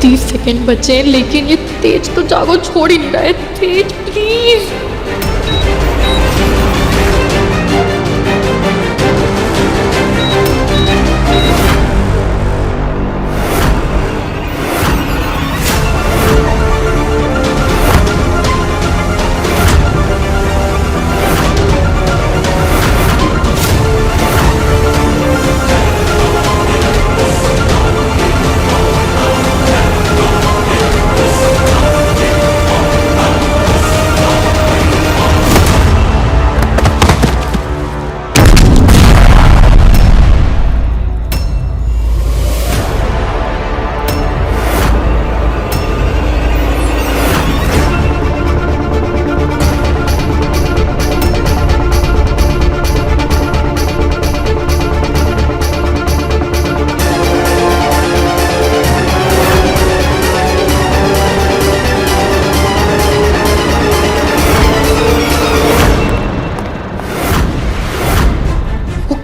30 second बचे हैं, लेकिन ये तेज तो जागो छोड़ ही नहीं रहा है। तेज प्लीज।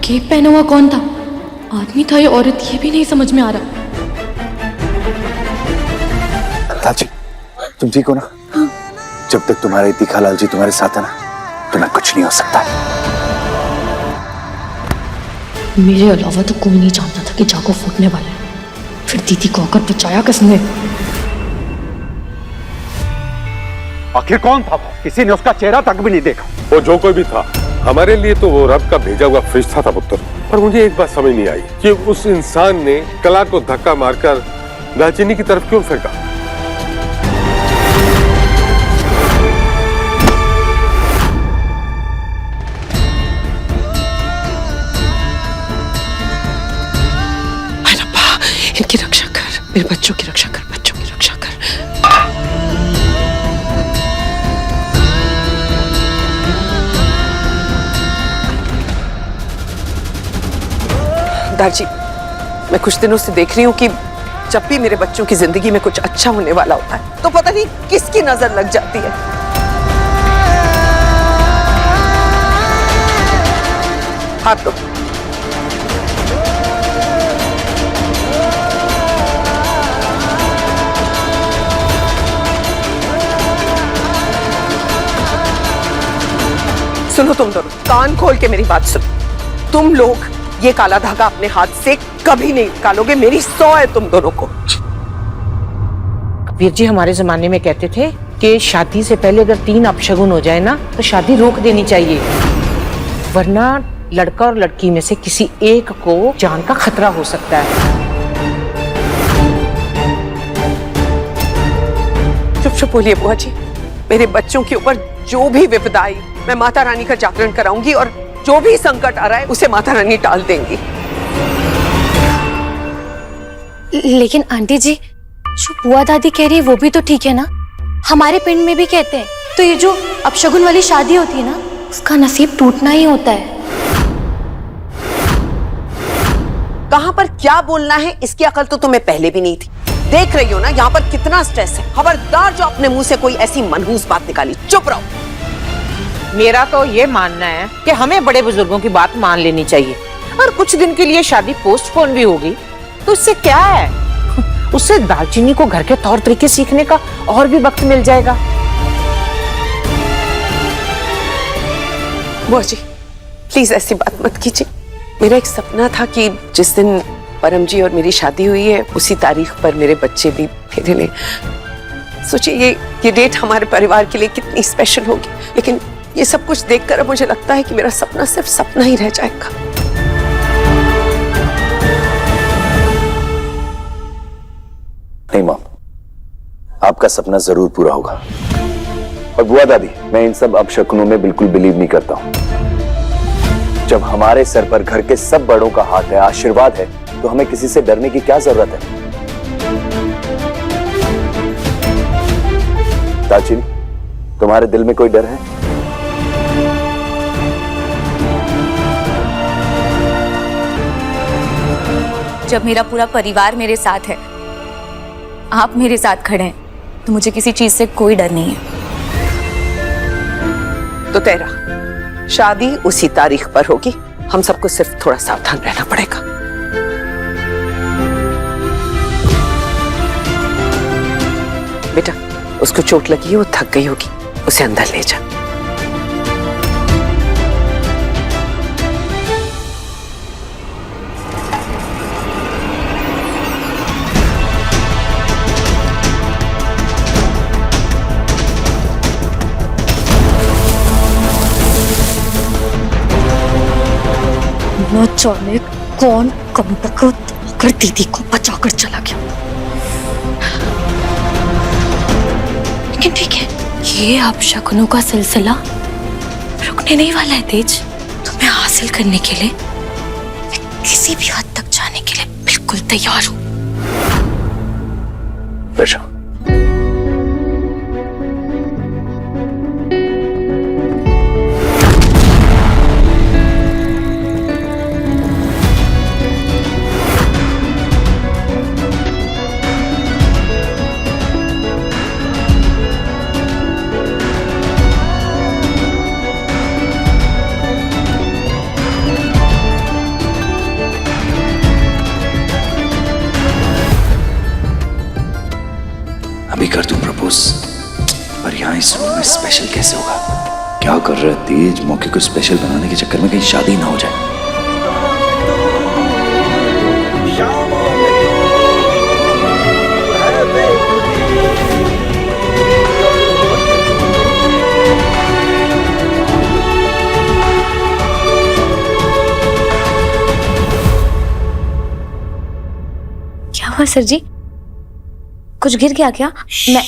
केप पहना हुआ कौन था? आदमी था या औरत, ये भी नहीं समझ में आ रहा। लालची, तुम ठीक हो ना? जब तक तुम्हारे तीखा लालची तुम्हारे साथ है ना, तुम्हें कुछ नहीं हो सकता। मेरे अलावा तो कोई नहीं जानता था कि जागो फूटने वाला है। फिर दीदी को आकर बचाया किसने? आखिर कौन था वो? किसी ने उसका चेहरा तक भी नहीं देखा। वो जो कोई भी था, हमारे लिए तो वो रब का भेजा हुआ फरिश्ता था पुत्र। पर मुझे एक बात समझ नहीं आई कि उस इंसान ने कला को धक्का मारकर दालचीनी की तरफ क्यों फेंका। रब्बा, इनकी रक्षा कर, मेरे बच्चों की रक्षा कर, बच्चों की रक्षा कर। दादी, मैं कुछ दिनों से देख रही हूँ कि जब भी मेरे बच्चों की जिंदगी में कुछ अच्छा होने वाला होता है तो पता नहीं किसकी नजर लग जाती है। हाथ दो। सुनो तुम दोनों, कान खोल के मेरी बात सुनो। तुम लोग ये काला धागा अपने हाथ से कभी नहीं निकालोगे, मेरी सौ है तुम दोनों को। वीर जी, हमारे जमाने में कहते थे कि शादी से पहले अगर 3 अपशगुन हो जाए ना तो शादी रोक देनी चाहिए, वरना लड़का और लड़की में से किसी एक को जान का खतरा हो सकता है। चुप चुप बोलिए बुआ जी। मेरे बच्चों के ऊपर जो भी विपदा आई, मैं माता रानी का जागरण कराऊंगी और जो भी संकट आ रहा है उसे माता रानी टाल देंगी। लेकिन आंटी जी, जो बुआ दादी कह रही है वो भी तो ठीक है ना? हमारे पिंड में भी कहते हैं, तो ये जो अपशगुन वाली शादी होती है ना, उसका नसीब टूटना ही होता है। कहां पर क्या बोलना है इसकी अकल तो तुम्हें पहले भी नहीं थी। देख रही हो ना यहाँ पर कितना स्ट्रेस है। खबरदार जो अपने मुंह से कोई ऐसी मनहूस बात निकाली, चुप रहो। मेरा तो ये मानना है कि हमें बड़े बुजुर्गों की बात मान लेनी चाहिए, और कुछ दिन के लिए शादी पोस्टपोन भी होगी तो इससे क्या है, उससे दालचीनी को घर के तौर तरीके सीखने का और भी वक्त मिल जाएगा। बुआ जी प्लीज ऐसी बात मत कीजिए। मेरा एक सपना था कि जिस दिन परम जी और मेरी शादी हुई है उसी तारीख पर मेरे बच्चे भी फेरे लें। सोचिए ये डेट हमारे परिवार के लिए कितनी स्पेशल होगी, लेकिन ये सब कुछ देखकर अब मुझे लगता है कि मेरा सपना सिर्फ सपना ही रह जाएगा। नहीं मॉम, आपका सपना जरूर पूरा होगा। और बुआ दादी, मैं इन सब अपशकुनों में बिल्कुल बिलीव नहीं करता हूं। जब हमारे सर पर घर के सब बड़ों का हाथ है, आशीर्वाद है, तो हमें किसी से डरने की क्या जरूरत है? दालचीनी, तुम्हारे दिल में कोई डर है? जब मेरा पूरा परिवार मेरे साथ है, आप मेरे साथ खड़े हैं, तो मुझे किसी चीज से कोई डर नहीं है। तो तेरा शादी उसी तारीख पर होगी, हम सबको सिर्फ थोड़ा सावधान रहना पड़ेगा। बेटा, उसको चोट लगी है, वो थक गई होगी, उसे अंदर ले जा। न जाने कौन कब तक अगर दीदी को बचाकर चला गया। लेकिन ठीक है, ये अपशकुनों का सिलसिला रुकने नहीं वाला है तेज। तुम्हें हासिल करने के लिए मैं किसी भी हद तक जाने के लिए बिल्कुल तैयार हूं। बेशक। अभी कर दूं प्रपोज, पर यहाँ इस रूम में स्पेशल कैसे होगा? क्या कर रहा है तेज? मौके को स्पेशल बनाने के चक्कर में कहीं शादी ना हो जाए। क्या हुआ सर जी? कुछ गिर गया क्या? मैं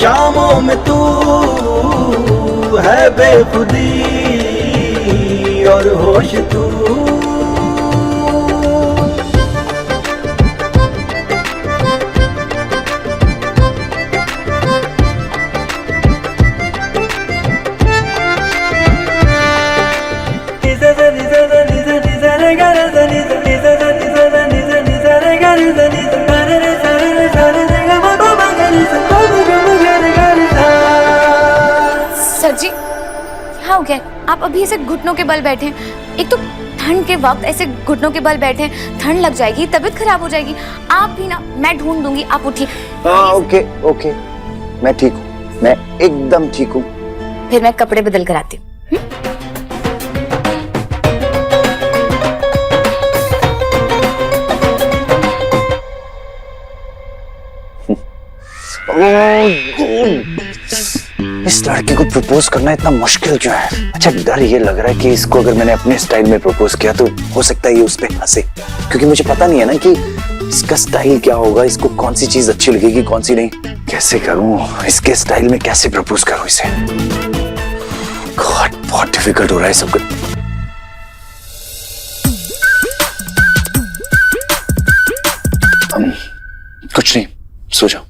शामों में तू है बेखुदी और होश तू। सर जी क्या हो गया? आप अभी ऐसे घुटनों के बल बैठे हैं। एक तो ठंड के वक्त ऐसे घुटनों के बल बैठे हैं, ठंड लग जाएगी, तबीयत खराब हो जाएगी। आप भी ना, मैं ढूंढ दूंगी, आप उठिए। ओके ओके, मैं ठीक हूँ, मैं एकदम ठीक हूँ। फिर मैं कपड़े बदल कर आती हूँ। इस लड़के को प्रपोज करना इतना मुश्किल क्यों है? अच्छा, डर ये लग रहा है कि इसको अगर मैंने अपने स्टाइल में प्रपोज किया तो हो सकता है ये उस पे हंसे, क्योंकि मुझे पता नहीं है ना कि इसका स्टाइल क्या होगा, इसको कौन सी चीज अच्छी लगेगी, कौन सी नहीं। कैसे करूं इसके स्टाइल में, कैसे प्रपोज करूं इसे? गॉड, बहुत डिफिकल्ट हो रहा है सब कुछ। कुछ नहीं, सो जाओ।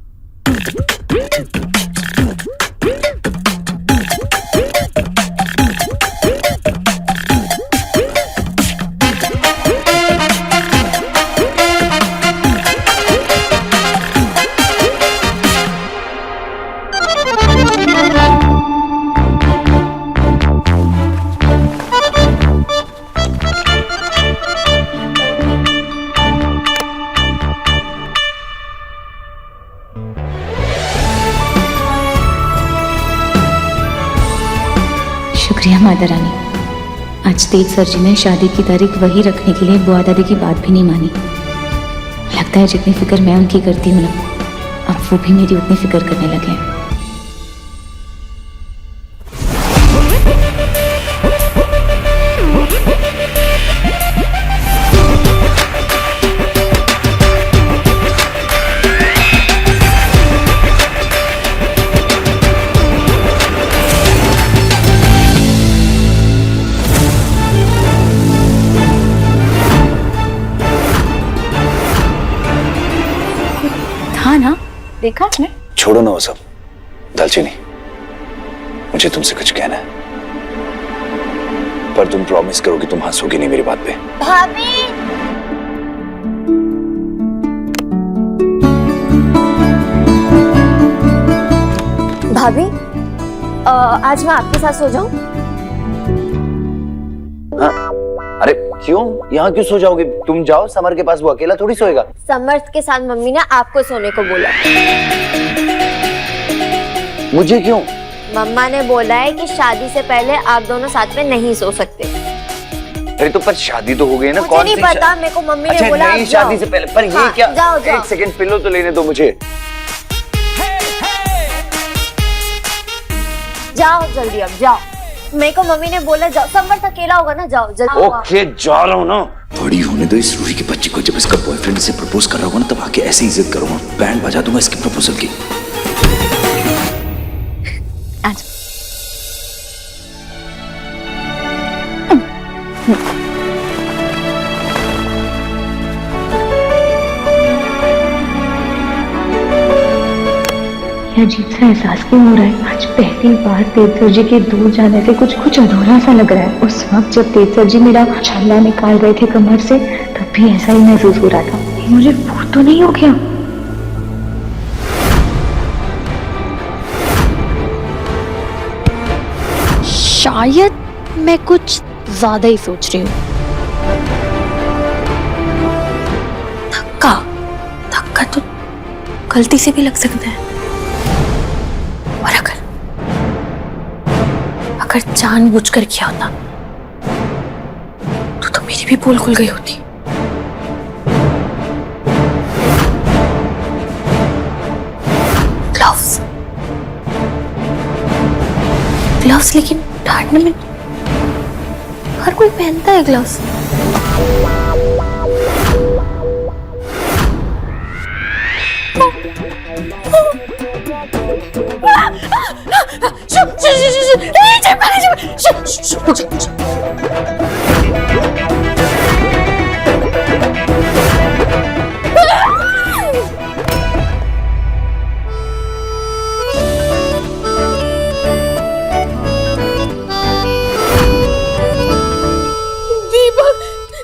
शुक्रिया माता रानी, आज तेज सर जी ने शादी की तारीख वही रखने के लिए बुआ दादी की बात भी नहीं मानी। लगता है जितनी फिक्र मैं उनकी करती हूँ ना, अब वो भी मेरी उतनी फिक्र करने लगे हैं। देखा आपने? छोड़ो ना वो सब। दालचीनी, मुझे तुमसे कुछ कहना है, पर तुम प्रॉमिस करो कि तुम हंसोगी नहीं मेरी बात पे। भाभी भाभी आज मैं आपके साथ सो जाऊं? हाँ? अरे क्यों, यहाँ क्यों सो जाओगे? तुम जाओ समर के पास, वो अकेला थोड़ी सोएगा। समर्थ के साथ मम्मी ने आपको सोने को बोला। मुझे क्यों? मम्मा ने बोला है कि शादी से पहले आप दोनों साथ में नहीं सो सकते। अरे तो पर शादी तो हो गई ना। मुझे कौन नहीं सी पता, मेरे को मम्मी अच्छा, ने बोला नहीं आप जाओ। शादी से पहले। पर हाँ, ये क्या? जाओ, जाओ। एक सेकंड पिलो तो लेने दो मुझे। जाओ जल्दी, अब जाओ। मेरे को मम्मी ने बोला जाओ। समर्थ अकेला होगा ना, जाओ जल्दी। ओके जा रहा हूँ ना। बड़ी होने दो इस रूही के बच्चे को। जब इसका बॉयफ्रेंड से प्रपोज कर रहा होगा ना, तब आके ऐसे इज्जत करूंगा, बैंड बजा दूंगा इसके प्रपोजल की। आज ये अजीब सा एहसास क्यों हो रहा है? आज पहली बार तेज सर जी के दूर जाने से कुछ अधूरा सा लग रहा है। उस वक्त जब तेज सर जी मेरा छल्ला निकाल रहे थे कमर से, तब भी ऐसा ही महसूस हो रहा था। मुझे भूत तो नहीं हो गया? शायद मैं कुछ ज्यादा ही सोच रही हूँ। धक्का तो गलती से भी लग सकता है, और अगर जानबूझकर किया होता तो मेरी भी पोल खुल गई होती। ग्लव्स लेकिन ठंड में हर कोई पहनता है ग्लव्स।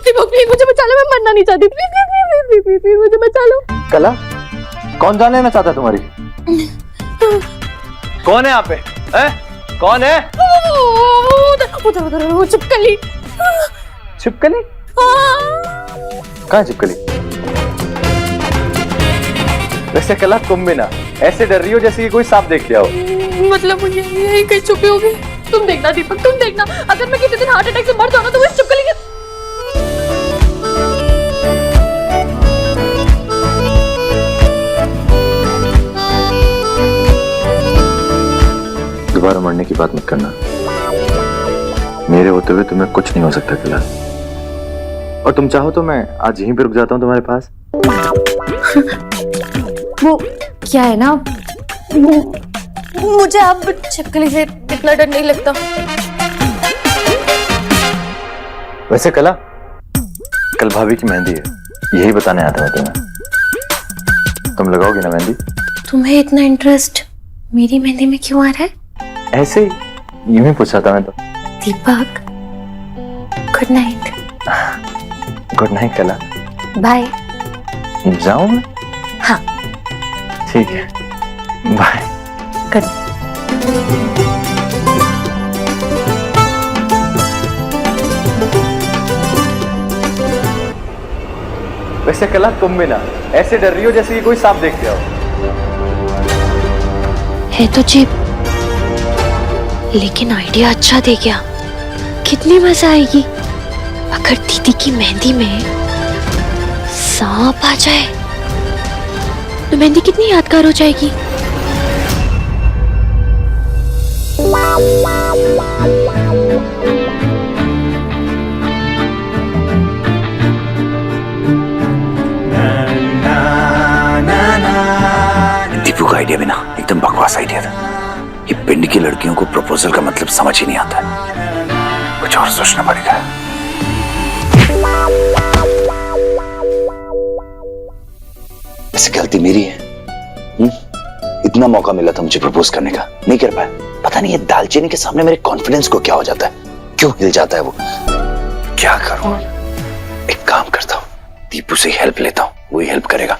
दीपक प्लीज मुझे बचा लो, मैं मरना नहीं चाहती। प्लीज मुझे बचा लो। कला, कौन जान लेना चाहता तुम्हारी? कौन है यहाँ पे? कौन है? उधर छिपकली। छिपकली? कहाँ छिपकली? वैसे कला तुम भी ना ऐसे डर रही हो जैसे कि कोई सांप देख लिया हो। मतलब मुझे यही कहीं छुपी होगी। तुम देखना दीपक, तुम देखना, अगर मैं किसी दिन हार्ट अटैक से मर जाऊँ ना तो वो इस छिपकली के। दोबारा मरने की बात मत करना। मेरे होते हुए तुम्हें कुछ नहीं हो सकता कला। और तुम चाहो तो मैं आज यहीं पे रुक जाता हूँ तुम्हारे पास। वो क्या है ना, मुझे अब छिपकली से इतना डर नहीं लगता। वैसे कला, कल भाभी की मेहंदी है, यही बताने आया था मैं तुम्हें। तुम लगाओगी ना मेहंदी? तुम्हें इतना इंटरेस्ट मेरी मेहंदी में क्यों आ रहा है? ऐसे ही यूं ही पूछा था मैं तो। दीपक, गुड नाइट। गुड नाइट कला। बाय। जाऊं मैं? हाँ ठीक है, बाय। गुड। वैसे कला तुम भी ना ऐसे डर रही हो जैसे कि कोई सांप देख लिया हो। है तो चिप, लेकिन आइडिया अच्छा दे गया। कितनी मजा आएगी अगर दीदी की मेहंदी में सांप आ जाए तो मेहंदी कितनी यादगार हो जाएगी। दीपू का आइडिया भी ना एकदम बकवास आइडिया था। ये पिंड की लड़कियों को प्रपोजल का मतलब समझ ही नहीं आता। कुछ और सोचना पड़ेगा। ऐसे गलती मेरी है। दुगना मौका मिला था मुझे प्रपोज करने का, नहीं कर पाया। पता नहीं ये दालचीनी के सामने मेरे कॉन्फिडेंस को क्या हो जाता है, क्यों हिल जाता है वो। क्या करूं? एक काम करता हूं, दीपू से हेल्प लेता हूं, वही हेल्प करेगा।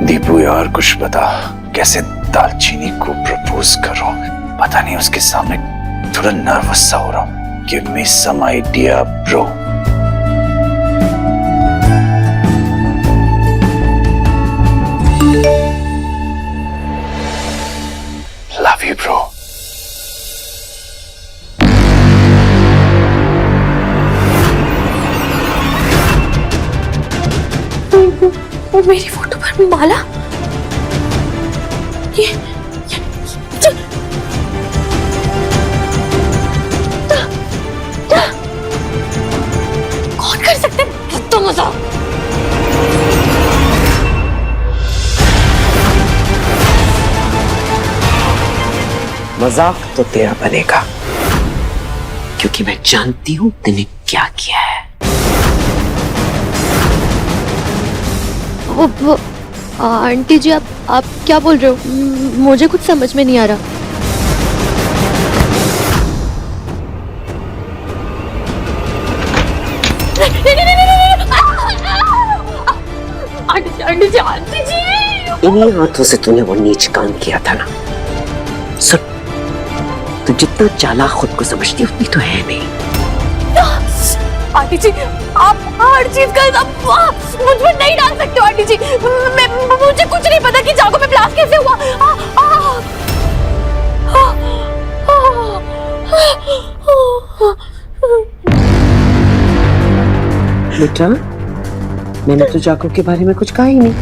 दीपू यार कुछ बता, कैसे दालचीनी को प्रपोज करूं? पता नहीं, उसके सामने थोड़ा नर्वस सा हो रहा हूं। Give me some idea bro. Love you bro. वो मेरी फोटो पर माला, ये कौन कर सकते हैं? तो मजा मजाक तो तेरा बनेगा, क्योंकि मैं जानती हूं तूने क्या किया है। वो आंटी जी, आप क्या बोल रहे हो? मुझे कुछ समझ में नहीं आ रहा। आंटी जी, आंटी जी। इन्हीं हाथों से तूने वो नीच काम किया था ना। सुन, तू जितना चालाक खुद को समझती उतनी तो है नहीं। आंटी जी, आप हर चीज का इल्जाम मुझ पर नहीं डाल सकते हो आंटी जी। मुझे कुछ नहीं पता कि जागो में ब्लास्ट कैसे हुआ। बेटा, मैंने तो जागो के बारे में कुछ कहा ही नहीं।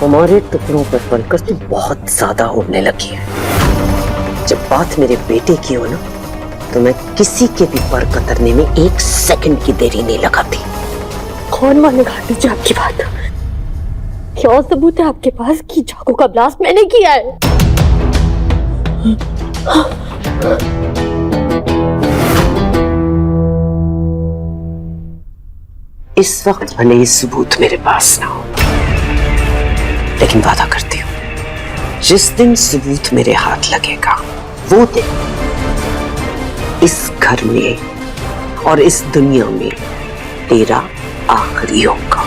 हमारे टुकड़ों पर पलकर तू बहुत ज्यादा उड़ने लगी है। जब बात मेरे बेटे की हो ना, तो मैं किसी के भी पर कतरने में 1 सेकंड की देरी नहीं लगाती। कौन मानेगा आंटी जी आपकी बात? क्या सबूत है आपके पास कि जागो का ब्लास्ट मैंने किया है? इस वक्त भले ही सबूत मेरे पास ना हो, लेकिन वादा करती हूँ, जिस दिन सबूत मेरे हाथ लगेगा वो दिन इस घर में और इस दुनिया में तेरा आखिरी होगा।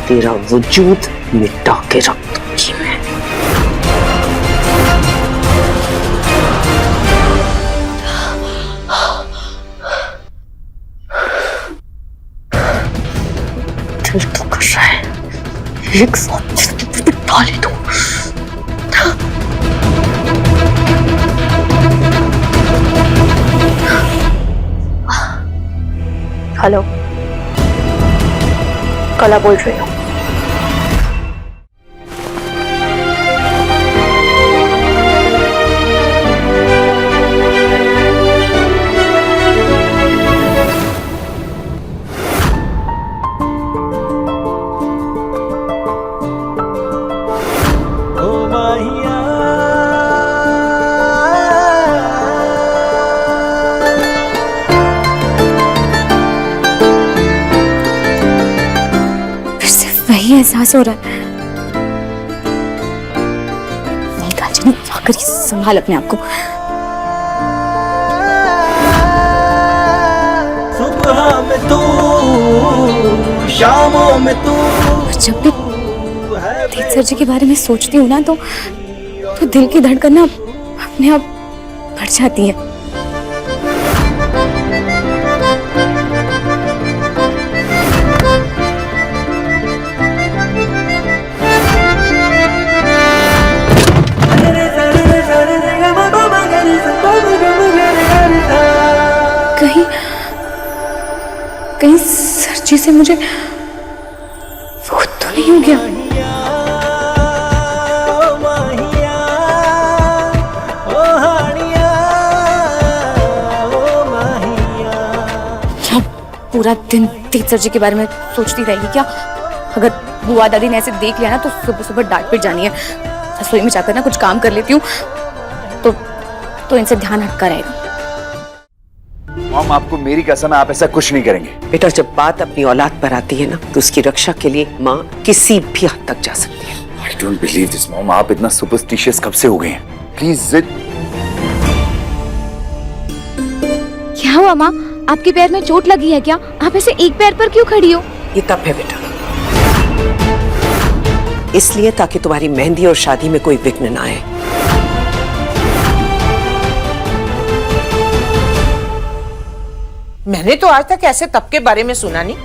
तेरा वजूद मिटा के रख दूंगी मैं। दिल तो कर रहा है एक साथ डाले दो। हेलो, कला बोल रही हूँ। वही एहसास हो रहा है। नहीं दालचीनी, आखिर संभाल अपने आप को। सुबह में तू, शामों में तू। जब भी तेज सर जी के बारे में सोचती हूँ ना, तो दिल की धड़कन ना अपने आप बढ़ जाती है। कहीं सर जी से मुझे वो तो नहीं हो गया? क्या पूरा दिन तेज सर जी के बारे में सोचती रहेगी क्या? अगर बुआ दादी ने ऐसे देख लिया ना, तो सुबह सुबह डांट पिट जानी है। रसोई में जाकर ना कुछ काम कर लेती हूँ तो इनसे ध्यान हटका रहेगा। मॉम, आपको मेरी कसम है, आप ऐसा कुछ नहीं करेंगे। बेटा, जब बात अपनी औलाद पर आती है ना, तो उसकी रक्षा के लिए माँ किसी भी हद तक जा सकती है। I don't believe this, mom. आप इतना सुपरस्टिशियस कब से हो गए हैं? प्लीज जिद। क्या हुआ माँ, आपके पैर में चोट लगी है क्या? आप ऐसे एक पैर पर क्यों खड़ी हो? ये तब है बेटा, इसलिए ताकि तुम्हारी मेहंदी और शादी में कोई विघ्न ना आए। मैंने तो आज तक ऐसे तप के बारे में सुना नहीं।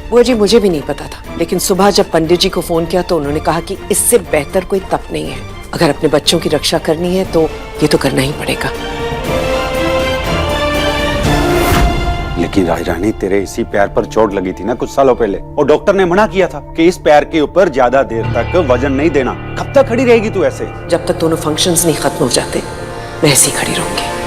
बुआ जी, मुझे भी नहीं पता था, लेकिन सुबह जब पंडित जी को फोन किया तो उन्होंने कहा कि इससे बेहतर कोई तप नहीं है। अगर अपने बच्चों की रक्षा करनी है तो ये तो करना ही पड़ेगा। लेकिन राजरानी, तेरे इसी पैर पर चोट लगी थी ना कुछ सालों पहले, और डॉक्टर ने मना किया था कि इस पैर के ऊपर ज्यादा देर तक वजन नहीं देना। कब तक खड़ी रहेगी तू ऐसे? जब तक दोनों फंक्शंस नहीं खत्म हो जाते मैं ऐसी खड़ी रहूंगी।